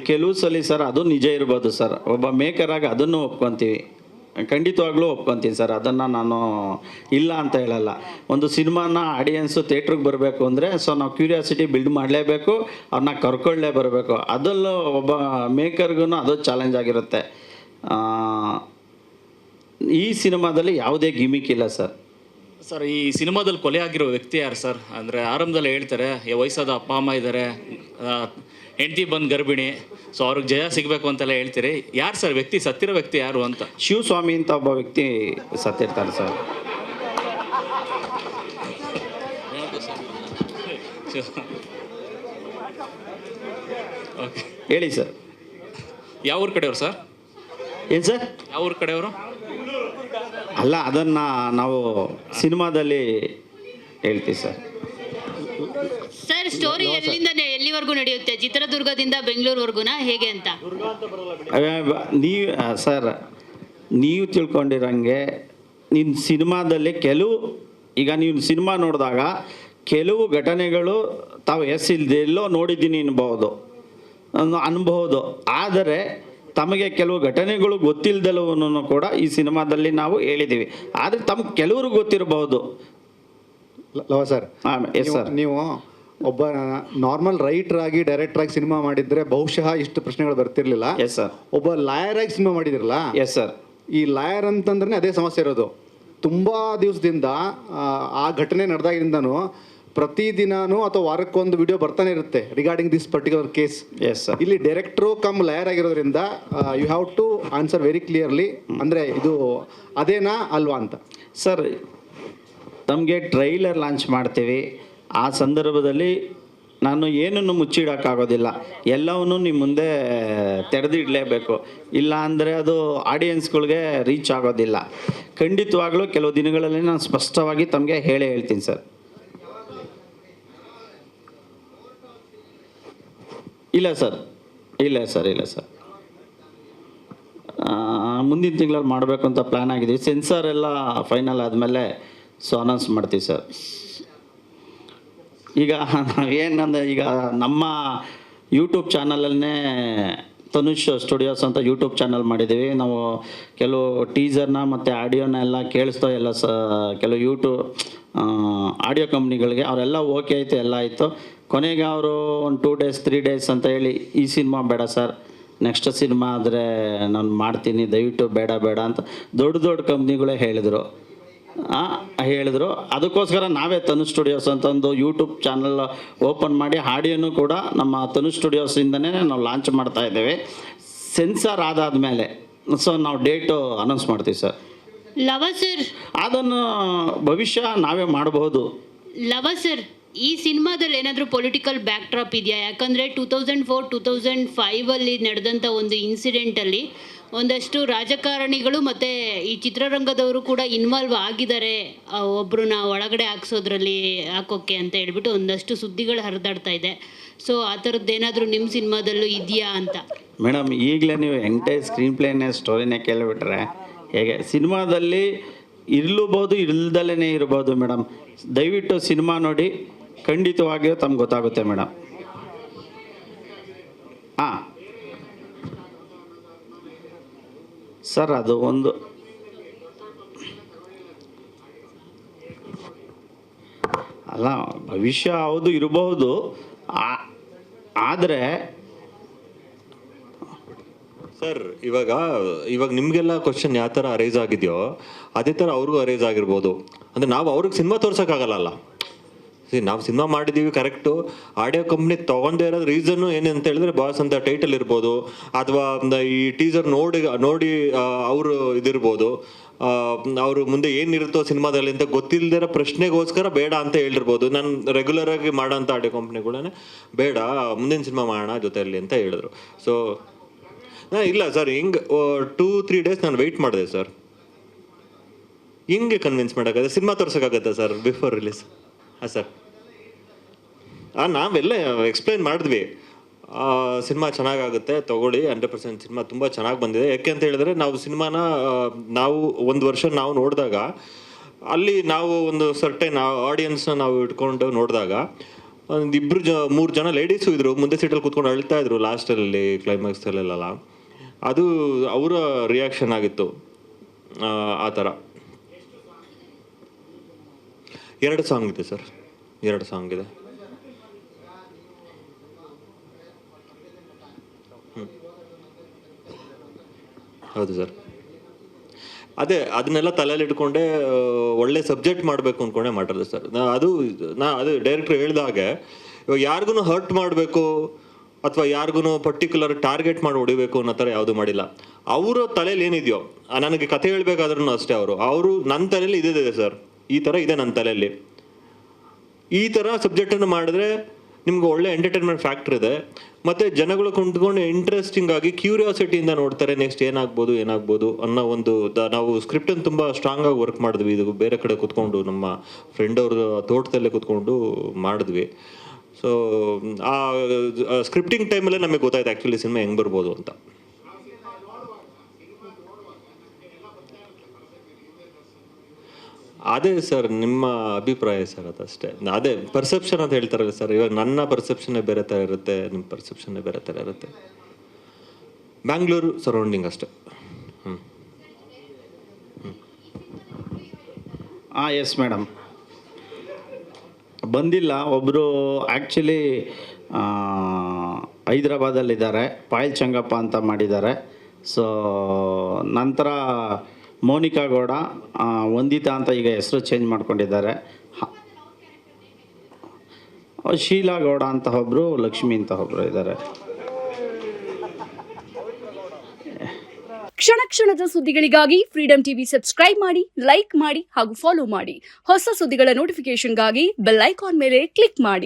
ಕೆಲವು ಸಲ ಸರ್ ಅದು ನಿಜ ಇರ್ಬೋದು ಸರ್. ಒಬ್ಬ ಮೇಕರಾಗಿ ಅದನ್ನು ಒಪ್ಕೊತೀವಿ, ಖಂಡಿತವಾಗ್ಲೂ ಒಪ್ಕೊತೀನಿ ಸರ್. ಅದನ್ನು ನಾನು ಇಲ್ಲ ಅಂತ ಹೇಳಲ್ಲ. ಒಂದು ಸಿನಿಮಾನ ಆಡಿಯನ್ಸು ಥಿಯೇಟ್ರಿಗೆ ಬರಬೇಕು ಅಂದರೆ ಸೊ ನಾವು ಕ್ಯೂರಿಯಾಸಿಟಿ ಬಿಲ್ಡ್ ಮಾಡಲೇಬೇಕು, ಅವ್ರನ್ನ ಕರ್ಕೊಳ್ಳೇ ಬರಬೇಕು. ಅದರಲ್ಲೂ ಒಬ್ಬ ಮೇಕರ್ಗೂ ಅದು ಚಾಲೆಂಜ್ ಆಗಿರುತ್ತೆ. ಈ ಸಿನಿಮಾದಲ್ಲಿ ಯಾವುದೇ ಗಿಮಿಕ್ ಇಲ್ಲ ಸರ್. ಸರ್, ಈ ಸಿನಿಮಾದಲ್ಲಿ ಕೊಲೆ ಆಗಿರೋ ವ್ಯಕ್ತಿ ಯಾರು ಸರ್? ಅಂದರೆ ಆರಂಭದಲ್ಲಿ ಹೇಳ್ತಾರೆ ವಯಸ್ಸಾದ ಅಪ್ಪ ಅಮ್ಮ ಇದ್ದಾರೆ, ಹೆಂಡತಿ ಬಂದು ಗರ್ಭಿಣಿ, ಸೊ ಅವ್ರಿಗೆ ಜಯ ಸಿಗಬೇಕು ಅಂತೆಲ್ಲ ಹೇಳ್ತೀರಿ. ಯಾರು ಸರ್ ವ್ಯಕ್ತಿ, ಸತ್ತಿರೋ ವ್ಯಕ್ತಿ ಯಾರು ಅಂತ? ಶಿವಸ್ವಾಮಿ ಅಂತ ಒಬ್ಬ ವ್ಯಕ್ತಿ ಸತ್ತಿರ್ತಾರೆ ಸರ್. ಓಕೆ, ಹೇಳಿ ಸರ್. ಯಾವ ಊರ ಕಡೆಯವರು ಸರ್? ಏನು ಸರ್? ಯಾವ ಊರ ಕಡೆಯವರು? ಅಲ್ಲ, ಅದನ್ನು ನಾವು ಸಿನಿಮಾದಲ್ಲಿ ಹೇಳ್ತೀವಿ ಸರ್. ಸರ್, ಸ್ಟೋರಿ ಎಲ್ಲಿಂದ ಎಲ್ಲಿವರೆಗೂ ನಡೆಯುತ್ತೆ? ಚಿತ್ರದುರ್ಗದಿಂದ ಬೆಂಗಳೂರುವರೆಗೂನಾ ಹೇಗೆ ಅಂತ? ನೀವು ಸರ್, ನೀವು ತಿಳ್ಕೊಂಡಿರಂಗೆ ನಿನ್ನ ಸಿನಿಮಾದಲ್ಲಿ ಈಗ ನೀವು ಸಿನಿಮಾ ನೋಡಿದಾಗ ಕೆಲವು ಘಟನೆಗಳು ತಾವು ಎಲ್ಲೋ ನೋಡಿದ್ದೀನಿ ಅನ್ಬಹುದು. ಆದರೆ ತಮಗೆ ಕೆಲವು ಘಟನೆಗಳು ಗೊತ್ತಿಲ್ಲದಲ್ಲವೂ ಕೂಡ ಈ ಸಿನಿಮಾದಲ್ಲಿ ನಾವು ಹೇಳಿದ್ದೀವಿ. ಆದರೆ ತಮ್ಗೆ ಕೆಲವರು ಗೊತ್ತಿರಬಹುದು. Sir, S sir. ನೀವು ಒಬ್ಬ ನಾರ್ಮಲ್ ರೈಟರ್ ಆಗಿ ಡೈರೆಕ್ಟರ್ ಆಗಿ ಸಿನಿಮಾ ಮಾಡಿದ್ರೆ ಬಹುಶಃ ಇಷ್ಟು ಪ್ರಶ್ನೆಗಳು ಬರ್ತಿರ್ಲಿಲ್ಲ. Yes sir. ಒಬ್ಬ ಲಾಯರ್ ಆಗಿ ಸಿನಿಮಾ ಮಾಡಿದಿರಲ್ಲ. Yes sir. ಈ ಲಾಯರ್ ಅಂತಂದ್ರೆ ಅದೇ ಸಮಸ್ಯೆ ಇರೋದು. ತುಂಬಾ ದಿವಸದಿಂದ ಆ ಘಟನೆ ನಡೆದಾಗಿಂದನೂ ಪ್ರತಿದಿನಾನು ಅಥವಾ ವಾರಕ್ಕೊಂದು ವಿಡಿಯೋ ಬರ್ತಾನೆ ಇರುತ್ತೆ regarding this particular case. Yes sir. ಇಲ್ಲಿ ಡೈರೆಕ್ಟ್ರು ಕಮ್ ಲಾಯರ್ ಆಗಿರೋದ್ರಿಂದ you have to answer very clearly. ಅಂದರೆ ಇದು ಅದೇನಾ ಅಲ್ವಾ ಅಂತ. ಸರ್, ನಮಗೆ ಟ್ರೈಲರ್ ಲಾಂಚ್ ಮಾಡ್ತೀವಿ. ಆ ಸಂದರ್ಭದಲ್ಲಿ ನಾನು ಏನನ್ನು ಮುಚ್ಚಿಡೋಕ್ಕಾಗೋದಿಲ್ಲ, ಎಲ್ಲವನ್ನೂ ನಿಮ್ಮ ಮುಂದೆ ತೆರೆದಿಡಲೇಬೇಕು. ಇಲ್ಲ ಅಂದರೆ ಅದು ಆಡಿಯನ್ಸ್ಗಳಿಗೆ ರೀಚ್ ಆಗೋದಿಲ್ಲ. ಖಂಡಿತವಾಗ್ಲೂ ಕೆಲವು ದಿನಗಳಲ್ಲಿ ನಾನು ಸ್ಪಷ್ಟವಾಗಿ ತಮಗೆ ಹೇಳ್ತೀನಿ ಸರ್. ಇಲ್ಲ ಸರ್, ಇಲ್ಲ ಸರ್, ಇಲ್ಲ ಸರ್. ಮುಂದಿನ ತಿಂಗಳಲ್ಲಿ ಮಾಡಬೇಕು ಅಂತ ಪ್ಲ್ಯಾನ್ ಆಗಿದ್ದೀವಿ. ಸೆನ್ಸಾರ್ ಎಲ್ಲ ಫೈನಲ್ ಆದಮೇಲೆ ಸೊ ಅನೌನ್ಸ್ ಮಾಡ್ತೀವಿ ಸರ್. ಈಗ ನಾವೇನಂದ್ರೆ ಈಗ ನಮ್ಮ ಯೂಟ್ಯೂಬ್ ಚಾನಲನ್ನೇ ತನುಷ್ ಸ್ಟುಡಿಯೋಸ್ ಅಂತ ಯೂಟ್ಯೂಬ್ ಚಾನಲ್ ಮಾಡಿದ್ದೀವಿ ನಾವು. ಕೆಲವು ಟೀಸರ್ನ ಮತ್ತು ಆಡಿಯೋನ ಎಲ್ಲ ಕೇಳಿಸ್ತೋ ಎಲ್ಲ ಕೆಲವು ಯೂಟ್ಯೂಬ್ ಆಡಿಯೋ ಕಂಪ್ನಿಗಳಿಗೆ ಅವರೆಲ್ಲ ಓಕೆ ಆಯಿತು, ಎಲ್ಲ ಆಯಿತು. ಕೊನೆಗೆ ಅವರು ಒಂದು 2 days 3 days ಅಂತ ಹೇಳಿ ಈ ಸಿನಿಮಾ ಬೇಡ ಸರ್, ನೆಕ್ಸ್ಟ್ ಸಿನಿಮಾ ಆದರೆ ನಾನು ಮಾಡ್ತೀನಿ, ದಯವಿಟ್ಟು ಬೇಡ ಅಂತ ದೊಡ್ಡ ಕಂಪ್ನಿಗಳೇ ಹೇಳಿದರು. ಅದಕ್ಕೋಸ್ಕರ ನಾವೇ ತನುಷ್ ಸ್ಟುಡಿಯೋಸ್ ಅಂತ ಒಂದು ಯೂಟ್ಯೂಬ್ ಚಾನಲ್ ಓಪನ್ ಮಾಡಿ ಆಡಿಯೋನು ಕೂಡ ನಮ್ಮ ತನುಷ್ ಸ್ಟುಡಿಯೋಸಿಂದನೇ ನಾವು ಲಾಂಚ್ ಮಾಡ್ತಾ ಇದ್ದೇವೆ. ಸೆನ್ಸಾರ್ ಆದಾದಮೇಲೆ ಸೊ ನಾವು ಡೇಟು ಅನೌನ್ಸ್ ಮಾಡ್ತೀವಿ ಸರ್. ಲವ ಸರ್, ಅದನ್ನು ಭವಿಷ್ಯ ನಾವೇ ಮಾಡಬಹುದು. ಲವ ಸರ್, ಈ ಸಿನಿಮಾದಲ್ಲಿ ಏನಾದರೂ ಪೊಲಿಟಿಕಲ್ ಬ್ಯಾಕ್ ಡ್ರಾಪ್ ಇದೆಯಾ? ಯಾಕಂದರೆ 2004-2005 ನಡೆದಂಥ ಒಂದು ಇನ್ಸಿಡೆಂಟಲ್ಲಿ ಒಂದಷ್ಟು ರಾಜಕಾರಣಿಗಳು ಮತ್ತು ಈ ಚಿತ್ರರಂಗದವರು ಕೂಡ ಇನ್ವಾಲ್ವ್ ಆಗಿದ್ದಾರೆ, ಒಬ್ಬರನ್ನ ಒಳಗಡೆ ಹಾಕೋಕ್ಕೆ ಅಂತ ಹೇಳ್ಬಿಟ್ಟು ಒಂದಷ್ಟು ಸುದ್ದಿಗಳು ಹರಿದಾಡ್ತಾ ಇದೆ. ಸೊ ಆ ಥರದ್ದೇನಾದರೂ ನಿಮ್ಮ ಸಿನಿಮಾದಲ್ಲೂ ಇದೆಯಾ ಅಂತ? ಮೇಡಮ್, ಈಗಲೇ ನೀವು ಎಂಟೈರ್ ಸ್ಕ್ರೀನ್ ಪ್ಲೇನೇ ಸ್ಟೋರಿನೇ ಕೇಳಿಬಿಟ್ರೆ ಹೇಗೆ? ಸಿನಿಮಾದಲ್ಲಿ ಇರಲೂಬೋದು, ಇಲ್ದಲೇ ಇರ್ಬೋದು ಮೇಡಮ್. ದಯವಿಟ್ಟು ಸಿನಿಮಾ ನೋಡಿ, ಖಂಡಿತವಾಗಿಯೂ ತಮ್ಗೆ ಗೊತ್ತಾಗುತ್ತೆ ಮೇಡಮ್. ಸರ್, ಅದು ಒಂದು ಅಲ್ಲ, ಭವಿಷ್ಯ ಹೌದು ಇರಬಹುದು. ಆದರೆ ಸರ್, ಇವಾಗ ನಿಮಗೆಲ್ಲ ಕ್ವಶನ್ ಯಾವ ಥರ ಅರೈಸ್ ಆಗಿದೆಯೋ ಅದೇ ಥರ ಅವ್ರಿಗೂ ಅರೈಸ್ ಆಗಿರ್ಬೋದು. ಅಂದರೆ ನಾವು ಅವ್ರಿಗೆ ಸಿನಿಮಾ ತೋರ್ಸೋಕ್ಕಾಗಲ್ಲ. ನಾವು ಸಿನಿಮಾ ಮಾಡಿದ್ದೀವಿ ಕರೆಕ್ಟು. ಆಡಿಯೋ ಕಂಪ್ನಿ ತೊಗೊಂಡೇ ಇರೋದು ರೀಸನ್ನು ಏನಂತ ಹೇಳಿದ್ರೆ ಬಾಸ್ ಅಂತ ಟೈಟಲ್ ಇರ್ಬೋದು, ಅಥವಾ ಈ ಟೀಸರ್ ನೋಡಿ ಅವರು ಇದಿರ್ಬೋದು, ಅವರು ಮುಂದೆ ಏನಿರುತ್ತೋ ಸಿನಿಮಾದಲ್ಲಿ ಅಂತ ಗೊತ್ತಿಲ್ಲದಿರೋ ಪ್ರಶ್ನೆಗೋಸ್ಕರ ಬೇಡ ಅಂತ ಹೇಳಿರ್ಬೋದು. ನಾನು ರೆಗ್ಯುಲರ್ ಆಗಿ ಮಾಡೋಂಥ ಆಡಿಯೋ ಕಂಪ್ನಿಗಳೇ ಬೇಡ, ಮುಂದಿನ ಸಿನಿಮಾ ಮಾಡೋಣ ಜೊತೆಯಲ್ಲಿ ಅಂತ ಹೇಳಿದ್ರು. ಸೊ ಇಲ್ಲ ಸರ್, ಹಿಂಗೆ 2-3 days ನಾನು ವೆಯ್ಟ್ ಮಾಡಿದೆ ಸರ್. ಹಿಂಗೆ ಕನ್ವಿನ್ಸ್ ಮಾಡೋಕ್ಕಾಗತ್ತೆ? ಸಿನಿಮಾ ತೋರ್ಸೋಕ್ಕಾಗತ್ತಾ ಸರ್ ಬಿಫೋರ್ ರಿಲೀಸ್? ಹಾಂ ಸರ್, ನಾವೆಲ್ಲ ಎಕ್ಸ್ಪ್ಲೈನ್ ಮಾಡಿದ್ವಿ, ಸಿನಿಮಾ ಚೆನ್ನಾಗಾಗುತ್ತೆ ತಗೊಳ್ಳಿ, 100% ಸಿನಿಮಾ ತುಂಬ ಚೆನ್ನಾಗಿ ಬಂದಿದೆ. ಯಾಕೆ ಅಂತ ಹೇಳಿದ್ರೆ ನಾವು ಸಿನಿಮಾನ ಒಂದು ವರ್ಷ ನಾವು ನೋಡಿದಾಗ ಅಲ್ಲಿ ನಾವು ಒಂದು ಸರ್ಟೈನ್ ಆಡಿಯನ್ಸ್ನ ನಾವು ಇಟ್ಕೊಂಡು ನೋಡಿದಾಗ ಒಂದು ಮೂರು ಜನ ಲೇಡೀಸು ಇದ್ರು, ಮುಂದೆ ಸೀಟಲ್ಲಿ ಕೂತ್ಕೊಂಡು ಅಳ್ತಾ ಇದ್ರು ಲಾಸ್ಟಲ್ಲಿ ಕ್ಲೈಮ್ಯಾಕ್ಸಲ್ಲೆಲ್ಲ. ಅದು ಅವರ ರಿಯಾಕ್ಷನ್ ಆಗಿತ್ತು ಆ ಥರ. 2 ಸಾಂಗ್ ಇದೆ ಸರ್, 2 ಸಾಂಗ್ ಇದೆ. ಹೌದು ಸರ್. ಅದೇ ಅದನ್ನೆಲ್ಲ ತಲೆಯಲ್ಲಿ ಇಟ್ಕೊಂಡೆ ಒಳ್ಳೆ ಸಬ್ಜೆಕ್ಟ್ ಮಾಡಬೇಕು ಅಂದ್ಕೊಂಡೆ ಮಾಡಿರೋದು ಸರ್. ಅದು ಡೈರೆಕ್ಟ್ರ್ ಹೇಳಿದಾಗೆ ಇವಾಗ ಯಾರಿಗೂ ಹರ್ಟ್ ಮಾಡಬೇಕು ಅಥವಾ ಯಾರಿಗೂ ಪರ್ಟಿಕ್ಯುಲರ್ ಟಾರ್ಗೆಟ್ ಮಾಡಿ ಹೊಡಿಬೇಕು ಅನ್ನೋ ಥರ ಯಾವುದು ಮಾಡಿಲ್ಲ. ಅವರ ತಲೆಯಲ್ಲಿ ಏನಿದೆಯೋ, ನನಗೆ ಕಥೆ ಹೇಳ್ಬೇಕಾದ್ರೂ ಅಷ್ಟೇ ಅವರು ನನ್ನ ತಲೆಯಲ್ಲಿ ಇದಿದೆ ಸರ್, ಈ ಥರ ಇದೆ ನನ್ನ ತಲೆಯಲ್ಲಿ, ಈ ಥರ ಸಬ್ಜೆಕ್ಟನ್ನು ಮಾಡಿದ್ರೆ ನಿಮ್ಗೆ ಒಳ್ಳೆ ಎಂಟರ್ಟೈನ್ಮೆಂಟ್ ಫ್ಯಾಕ್ಟರ್ ಇದೆ, ಮತ್ತು ಜನಗಳು ಕುಂತ್ಕೊಂಡು ಇಂಟ್ರೆಸ್ಟಿಂಗ್ ಆಗಿ ಕ್ಯೂರಿಯಾಸಿಟಿಯಿಂದ ನೋಡ್ತಾರೆ ನೆಕ್ಸ್ಟ್ ಏನಾಗ್ಬೋದು ಅನ್ನೋ ಒಂದು ನಾವು ಸ್ಕ್ರಿಪ್ಟನ್ನು ತುಂಬ ಸ್ಟ್ರಾಂಗ್ ಆಗಿ ವರ್ಕ್ ಮಾಡಿದ್ವಿ. ಇದು ಬೇರೆ ಕಡೆ ಕೂತ್ಕೊಂಡು ನಮ್ಮ ಫ್ರೆಂಡ್ ಅವ್ರ ತೋಟದಲ್ಲೇ ಕೂತ್ಕೊಂಡು ಮಾಡಿದ್ವಿ. ಸೊ ಆ ಸ್ಕ್ರಿಪ್ಟಿಂಗ್ ಟೈಮಲ್ಲೇ ನಮಗೆ ಗೊತ್ತಾಯ್ತು ಆ್ಯಕ್ಚುಲಿ ಸಿನಿಮಾ ಹೆಂಗೆ ಬರ್ಬೋದು ಅಂತ. ಅದೇ ಸರ್ ನಿಮ್ಮ ಅಭಿಪ್ರಾಯ ಸರ್, ಅದಷ್ಟೇ. ಅದೇ ಪರ್ಸೆಪ್ಷನ್ ಅಂತ ಹೇಳ್ತಾರಲ್ಲ ಸರ್, ಇವಾಗ ನನ್ನ ಪರ್ಸೆಪ್ಷನ್ನೇ ಬೇರೆ ಥರ ಇರುತ್ತೆ, ನಿಮ್ಮ ಪರ್ಸೆಪ್ಷನ್ನೇ ಬೇರೆ ಥರ ಇರುತ್ತೆ. ಬ್ಯಾಂಗ್ಳೂರು ಸರೌಂಡಿಂಗ್ ಅಷ್ಟೇ. ಎಸ್ ಮೇಡಮ್, ಬಂದಿಲ್ಲ. ಒಬ್ಬರು ಆ್ಯಕ್ಚುಲಿ ಹೈದ್ರಾಬಾದಲ್ಲಿದ್ದಾರೆ, ಪಾಯಲ್ ಚಂಗಪ್ಪ ಅಂತ ಮಾಡಿದ್ದಾರೆ. ಸೊ ನಂತರ ಮೋನಿಕಾ ಗೌಡ, ವಂದಿತಾ ಅಂತ ಈಗ ಹೆಸರು ಚೇಂಜ್ ಮಾಡ್ಕೊಂಡಿದ್ದಾರೆ. ಶೀಲಾ ಗೌಡ ಅಂತ ಒಬ್ಬರು, ಲಕ್ಷ್ಮಿ ಅಂತ ಒಬ್ಬರು ಇದ್ದಾರೆ. ಕ್ಷಣ ಕ್ಷಣದ ಸುದ್ದಿಗಳಿಗಾಗಿ ಫ್ರೀಡಂ ಟಿವಿ ಸಬ್ಸ್ಕ್ರೈಬ್ ಮಾಡಿ, ಲೈಕ್ ಮಾಡಿ ಹಾಗೂ ಫಾಲೋ ಮಾಡಿ. ಹೊಸ ಸುದ್ದಿಗಳ ನೋಟಿಫಿಕೇಶನ್ಗಾಗಿ ಬೆಲ್ ಐಕಾನ್ ಮೇಲೆ ಕ್ಲಿಕ್ ಮಾಡಿ.